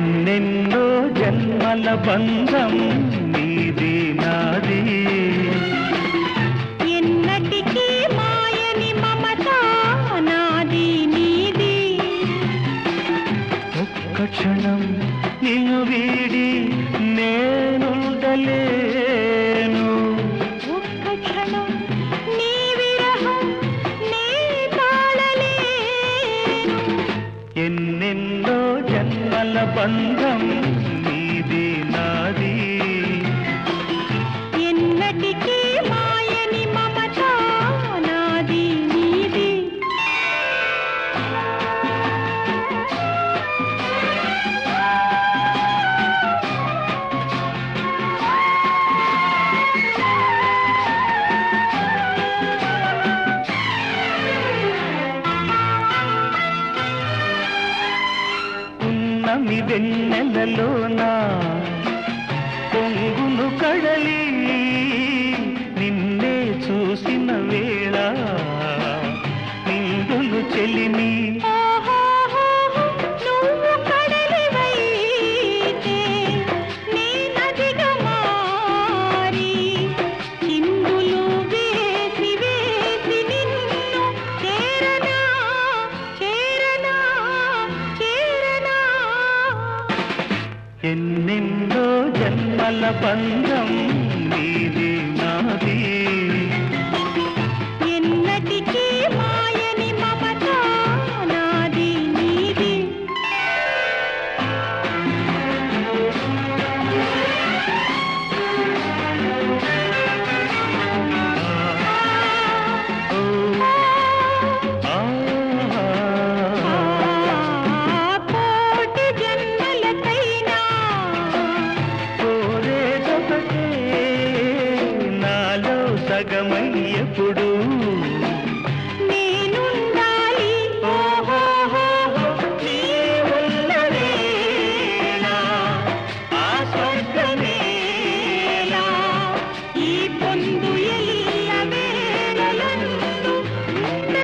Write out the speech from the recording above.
ఎన్నెన్నో జన్మల బంధం నీది నాది ఎన్నటికీ మాయని మమత నాది నీది ఒక్క క్షణం నిన్ను వీడి నేనుండలేను ఒక్క క్షణం నీ విరహం నే తాళలేను ఎన్నెన్నో జన్మల బంధం నీది నాది ఎన్నటికీ మాయని మమత నాది నీది ఉన్నమి వెన్నెలలోన పొంగును కడలి నిన్నే చూసిన వేళ నిండును చెలిమి నువ్వు కడలివైతే నే నదిగా మారి చిందులు వేసి వేసి నిన్ను చేరనా చేరనా చేరనా ఎన్నెన్నో జన్మల బంధం నీది నాది